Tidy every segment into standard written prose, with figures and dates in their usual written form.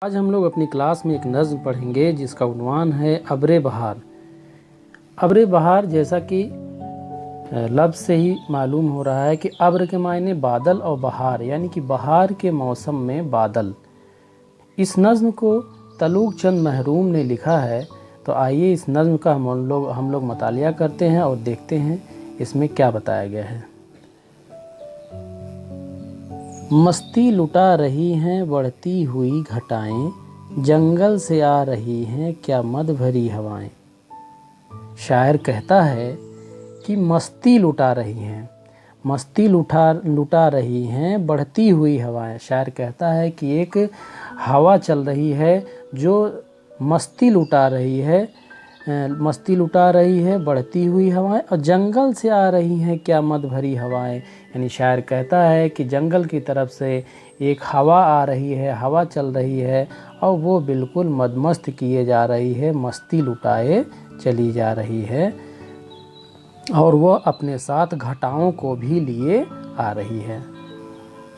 آج ہم لوگ اپنی کلاس میں ایک نظم پڑھیں گے جس کا عنوان ہے ابر بہار۔ ابر بہار جیسا کہ لفظ سے ہی معلوم ہو رہا ہے کہ ابر کے معنی بادل اور بہار یعنی کہ بہار کے موسم میں بادل۔ اس نظم کو تلوغ چند محروم نے لکھا ہے، تو آئیے اس نظم کا ہم لوگ مطالعہ کرتے ہیں اور دیکھتے ہیں اس میں کیا بتایا گیا ہے۔ مستی لٹا رہی ہیں بڑھتی ہوئی گھٹائیں، جنگل سے آ رہی ہیں کیا مد بھری ہوائیں۔ شاعر کہتا ہے کہ مستی لٹا رہی ہیں، مستی لٹا رہی ہیں بڑھتی ہوئی ہوائیں۔ شاعر کہتا ہے کہ ایک ہوا چل رہی ہے جو مستی لٹا رہی ہے بڑھتی ہوئی ہوائیں، اور جنگل سے آ رہی ہیں کیا مد بھری ہوائیں۔ یعنی شاعر کہتا ہے کہ جنگل کی طرف سے ایک ہوا آ رہی ہے، ہوا چل رہی ہے اور وہ بالکل مدمست کیے جا رہی ہے، مستی لٹائے چلی جا رہی ہے، اور وہ اپنے ساتھ گھٹاؤں کو بھی لیے آ رہی ہے۔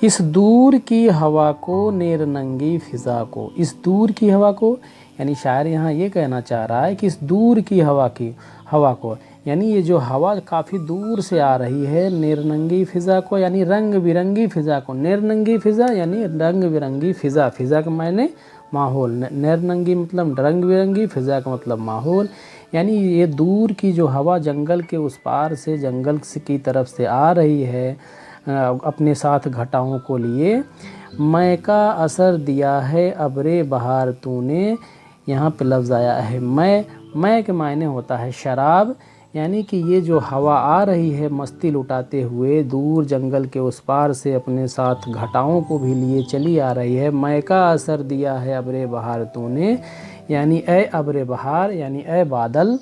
اس دور کی ہوا کو نیر ننگی فضا کو، اس دور کی ہوا کو یعنی شاعر یہاں یہ کہنا چاہ رہا ہے کہ اس دور کی ہوا کو یعنی یہ جو ہوا کافی دور سے آ رہی ہے، نیر ننگی فضا کو یعنی رنگ برنگی فضا کو۔ نیر ننگی فضا یعنی رنگ برنگی فضا، فضا کا معنی ماحول، نیر ننگی مطلب رنگ برنگی، فضا کا مطلب ماحول۔ یعنی یہ دور کی جو ہوا جنگل کے اس پار سے، جنگل کی طرف سے آ رہی ہے اپنے ساتھ گھٹاؤں کو لیے۔ میں کا اثر دیا ہے ابر بہار تو نے، یہاں پہ لفظ آیا ہے میں کے معنی ہوتا ہے شراب، یعنی کہ یہ جو ہوا آ رہی ہے مستی لٹاتے ہوئے دور جنگل کے اس پار سے اپنے ساتھ گھٹاؤں کو بھی لیے چلی آ رہی ہے۔ میں کا اثر دیا ہے ابر بہار تو نے، یعنی اے ابر بہار یعنی اے بادل،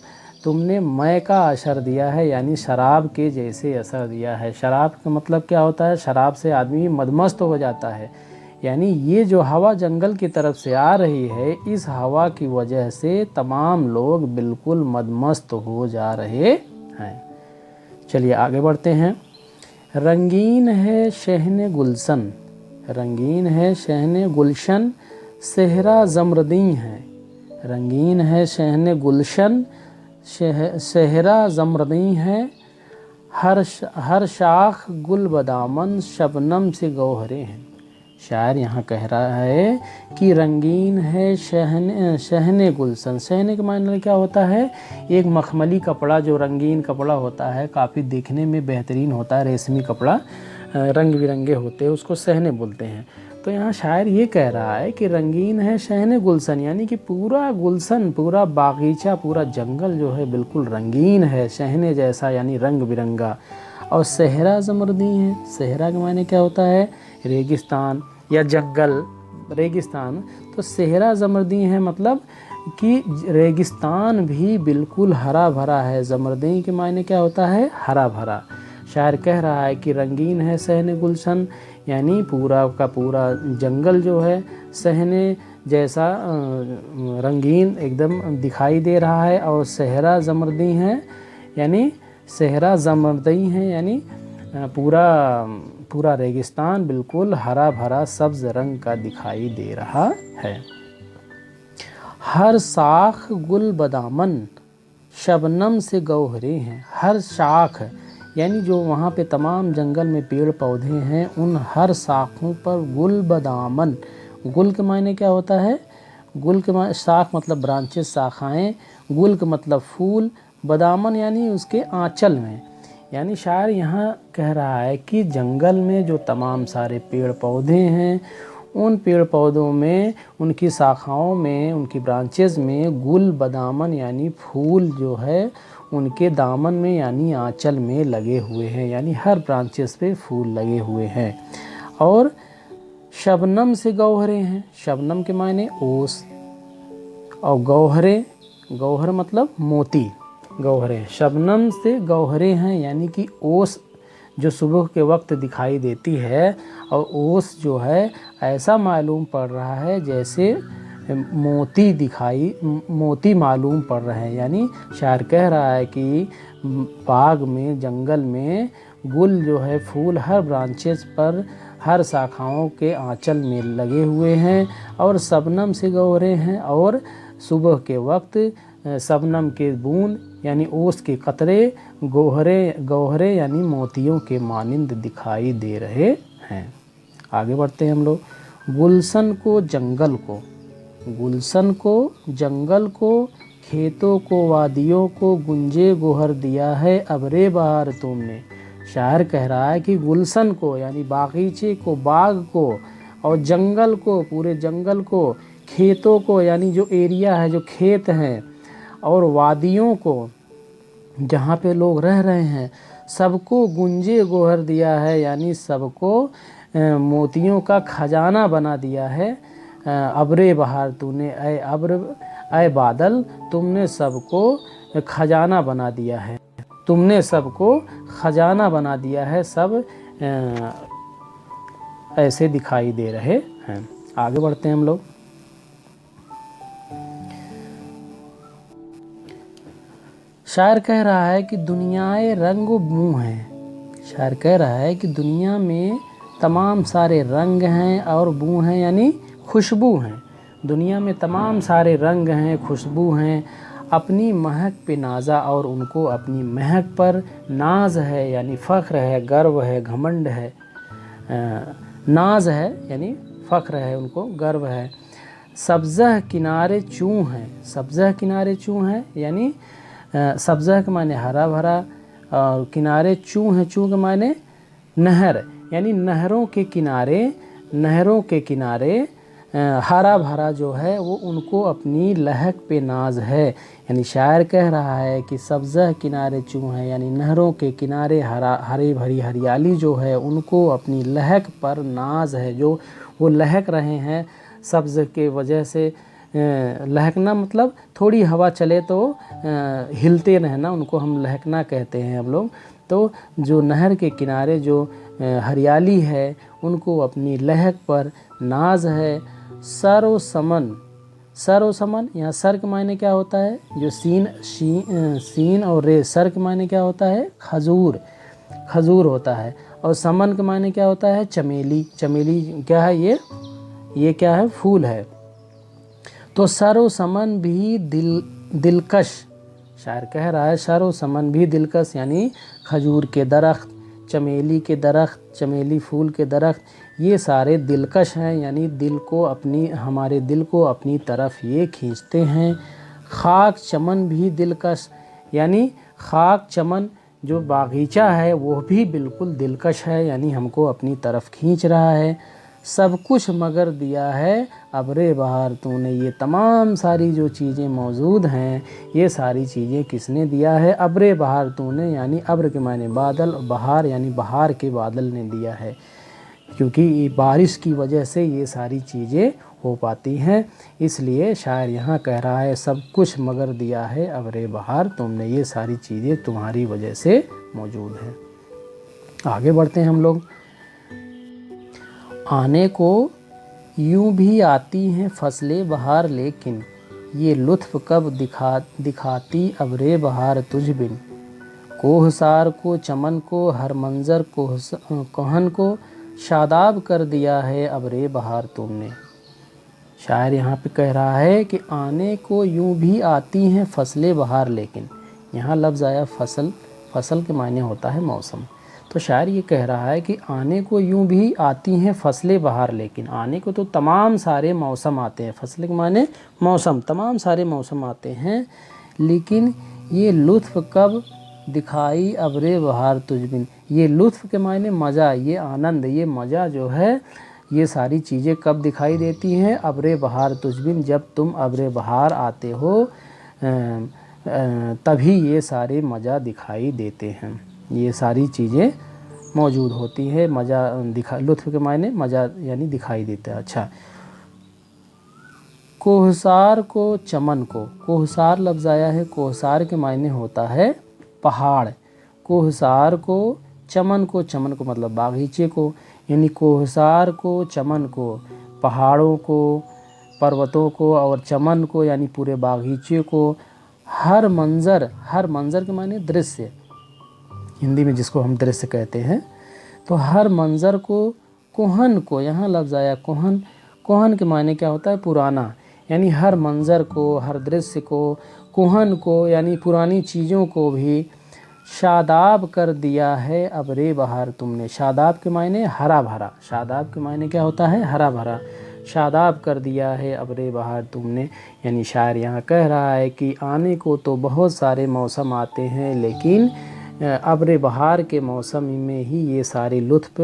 تم نے میں کا اثر دیا ہے یعنی شراب کے جیسے اثر دیا ہے۔ شراب کا مطلب کیا ہوتا ہے؟ شراب سے آدمی مدمست ہو جاتا ہے، یعنی یہ جو ہوا جنگل کی طرف سے آ رہی ہے، اس ہوا کی وجہ سے تمام لوگ بالکل مدمست ہو جا رہے ہیں۔ چلیے آگے بڑھتے ہیں۔ رنگین ہے شہن گلشن، رنگین ہے شہن گلشن صحرا زمردیں ہے، رنگین ہے شہن گلشن صحرا زمردیں ہے، ہر شاخ گل بدامن شبنم سے گوہرے ہیں۔ شاعر یہاں کہہ رہا ہے کہ رنگین ہے شہن گلشن۔ شہن کے معنی کیا ہوتا ہے؟ ایک مخملی کپڑا جو رنگین کپڑا ہوتا ہے، کافی دیکھنے میں بہترین ہوتا ہے، ریشمی کپڑا رنگ برنگے ہوتے ہیں، اس کو شہنے بولتے ہیں۔ تو یہاں شاعر یہ کہہ رہا ہے کہ رنگین ہے شہن گلشن، یعنی کہ پورا گلشن، پورا باغیچہ، پورا جنگل جو ہے بالکل رنگین ہے، شہنے جیسا یعنی رنگ برنگا۔ اور صحرا زمردیں ہے، صحرا کے معنی کیا ہوتا ہے؟ ریگستان یا جنگل، ریگستان۔ تو صحرا زمردیں ہے مطلب کہ ریگستان بھی بالکل ہرا بھرا ہے۔ زمردیں کے معنی کیا ہوتا ہے؟ ہرا بھرا۔ شاعر کہہ رہا ہے کہ رنگین ہے صحن گلشن، یعنی پورا کا پورا جنگل جو ہے صحنے جیسا رنگین ایک دم دکھائی دے رہا ہے، اور صحرا زمردیں ہے یعنی صحرا زمردیں ہے یعنی پورا ریگستان بالکل ہرا بھرا سبز رنگ کا دکھائی دے رہا ہے۔ ہر شاخ گل بدامن شبنم سے گوہرے ہیں، ہر شاخ یعنی جو وہاں پہ تمام جنگل میں پیڑ پودے ہیں، ان ہر شاخوں پر گل بدامن، گل کے معنی کیا ہوتا ہے؟ گل کے معنی شاخ مطلب برانچز، شاخائیں، گل کا مطلب پھول، بدامن یعنی اس کے آنچل میں۔ یعنی شاعر یہاں کہہ رہا ہے کہ جنگل میں جو تمام سارے پیڑ پودے ہیں، ان پیڑ پودوں میں، ان کی شاخاؤں میں، ان کی برانچز میں گل بدامن یعنی پھول جو ہے ان کے دامن میں یعنی آنچل میں لگے ہوئے ہیں، یعنی ہر برانچز پہ پھول لگے ہوئے ہیں۔ اور شبنم سے گوہرے ہیں، شبنم کے معنی اوس، اور گوہرے، گوہر مطلب موتی، گوہرے، شبنم سے گوہرے ہیں یعنی کہ اوس جو صبح کے وقت دکھائی دیتی ہے، اور اوس جو ہے ایسا معلوم پڑ رہا ہے جیسے موتی معلوم پڑ رہے ہیں۔ یعنی شاعر کہہ رہا ہے کہ باغ میں، جنگل میں گل جو ہے، پھول ہر برانچز پر، हर शाखाओं के आंचल में लगे हुए हैं और शबनम से गहरे हैं और सुबह के वक्त शबनम के बूंद यानी ओस के कतरे गौहरे गौहरे यानी मोतियों के मानिंद दिखाई दे रहे हैं। आगे बढ़ते हैं हम लोग। गुलशन को जंगल को, गुलशन को जंगल को, खेतों को वादियों को गुंजे गोहर दिया है अबरे बहार तुमने। शायर कह रहा है कि गुलशन को यानी बागीचे को, बाग को, और जंगल को, पूरे जंगल को, खेतों को यानी जो एरिया है, जो खेत हैं, और वादियों को जहाँ पे लोग रह रहे हैं, सबको गुंजे गोहर दिया है यानी सबको मोतियों का खजाना बना दिया है। अबरे बहार तूने, ऐ अब्र ऐ बादल, तुमने सबको खजाना बना दिया है, तुमने सबको खजाना बना दिया है, सब ऐसे दिखाई दे रहे हैं। आगे बढ़ते हैं हम लोग। शायर कह रहा है कि दुनियाए रंग बू हैं। शायर कह रहा है कि दुनिया में तमाम सारे रंग हैं और बू हैं यानी खुशबू हैं। दुनिया में तमाम सारे रंग हैं, खुशबू हैं। अपनी महक पे नाजा, और उनको अपनी महक पर नाज है यानी फ़ख्र है, गर्व है, घमंड है। नाज है यानी फ़ख्र है, उनको गर्व है। सब्ज़ह किनारे चूँ हैं, सब्ज़ह किनारे चूँ हैं यानी सब्ज़ह के माने हरा भरा, और किनारे चूँ है, चूँ के माने नहर यानी नहरों के किनारे, नहरों के किनारे हरा भरा जो है वो उनको अपनी लहक पे नाज है। यानी शायर कह रहा है कि सब्ज़ह किनारे चूँ है यानी नहरों के किनारे हरी भरी हरियाली जो है उनको अपनी लहक पर नाज है, जो वो लहक रहे हैं सब्ज़ के वजह से। लहकना मतलब थोड़ी हवा चले तो हिलते रहना, उनको हम लहकना कहते हैं हम लोग। तो जो नहर के किनारे जो हरियाली है उनको अपनी लहक पर नाज है। सरो समन, सरो समन, यहाँ सर के मायने क्या होता है, जो सीन और रे, सर के मायने क्या होता है, खजूर, खजूर होता है। और समन के मायने क्या होता है, चमेली। चमेली क्या है, ये क्या है, फूल है। तो सरो समन भी दिलकश, शायर कह रहा है सरो समन भी दिलकश यानी खजूर के दरख्त, चमेली के दरख्त, चमेली फूल के दरख्त, ये सारे दिलकश हैं यानी दिल को अपनी, हमारे दिल को अपनी तरफ ये खींचते हैं। खाक चमन भी दिलकश यानी खाक चमन जो बागीचा है वो भी बिल्कुल दिलकश है यानी हमको अपनी तरफ खींच रहा है। सब कुछ मगर दिया है अबरे बहार तूने, ये तमाम सारी जो चीज़ें मौजूद हैं ये सारी चीज़ें किसने दिया है, अबरे बहार तूने यानी अब्र के माने बादल, बहार यानी बहार के बादल ने दिया है, क्योंकि बारिश की वजह से ये सारी चीज़ें हो पाती हैं। इसलिए शायर यहाँ कह रहा है सब कुछ मगर दिया है अबरे बहार तुमने, ये सारी चीज़ें तुम्हारी वजह से मौजूद हैं। आगे बढ़ते हैं हम लोग। आने को यूं भी आती हैं फसलें बहार, लेकिन ये लुत्फ़ कब दिखाती अबरे बहार तुझ बिन। कोहसार को चमन को हर मंज़र को कहन को शादाब कर दिया है अबरे बहार तुमने। शायर यहाँ पे कह रहा है कि आने को यूं भी आती हैं फसलें बहार, लेकिन यहाँ लफ्ज़ आया फसल, फसल के मायने होता है मौसम। तो शायर ये कह रहा है कि आने को यूं भी आती हैं फसलें बहार, लेकिन आने को तो तमाम सारे मौसम आते हैं, फसल के माने मौसम, तमाम सारे मौसम आते हैं, लेकिन ये लुत्फ़ कब दिखाई अबरे बहार तुझ बिन। ये लुत्फ़ के मायने मज़ा, ये आनंद, ये मज़ा जो है ये सारी चीज़ें कब दिखाई देती हैं, अबरे बहार तुझ बिन, जब तुम अबरे बहार आते हो तभी ये सारे मज़ा दिखाई देते हैं, ये सारी चीज़ें मौजूद होती है। मज़ा लुत्फ़ के मायने मज़ा यानी दिखाई देता है। अच्छा, कोहसार को चमन को, कोहसार लफ्ज़ आया है, कोहसार के मायने होता है पहाड़। कोहसार को चमन को, चमन को मतलब बागीचे को, यानी कोहसार को चमन को, पहाड़ों को, पर्वतों को, और चमन को यानी पूरे बागीचे को, हर मंज़र, हर मंज़र के माने दृश्य, हिंदी में जिसको हम दृश्य कहते हैं, तो हर मंज़र को कोहन को, यहाँ लफ्ज़ आया कोहन। कोहन के मायने क्या होता है? पुराना। यानी हर मंज़र को, हर दृश्य को, कोहन को यानी पुरानी चीज़ों को भी शादाब कर दिया है अबरे बहार तुमने। शादाब के मायने हरा भरा। शादाब के मायने क्या होता है? हरा भरा। शादाब कर दिया है अबरे बहार तुमने, यानी शायर यहाँ कह रहा है कि आने को तो बहुत सारे मौसम आते हैं, लेकिन अब्र बहार के मौसम में ही ये सारी लुत्फ़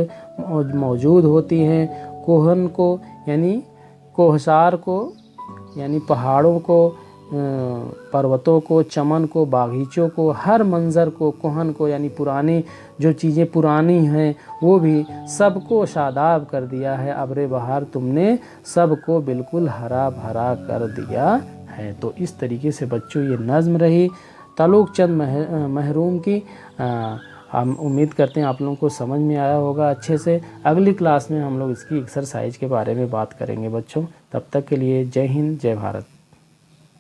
मौजूद होती हैं। कोहन को यानी कोहसार को, यानी पहाड़ों को, पर्वतों को, चमन को, बागीचों को, हर मंज़र को, कोहन को यानी पुराने जो चीज़ें पुरानी हैं वो भी सबको शादाब कर दिया है अब्र बहार तुमने, सबको बिल्कुल हरा भरा कर दिया है। तो इस तरीके से बच्चों ये नज़्म रही तालुक चंद महरूम की। हम उम्मीद करते हैं आप लोगों को समझ में आया होगा अच्छे से। अगली क्लास में हम लोग इसकी एक्सरसाइज के बारे में बात करेंगे बच्चों। तब तक के लिए जय हिंद, जय भारत।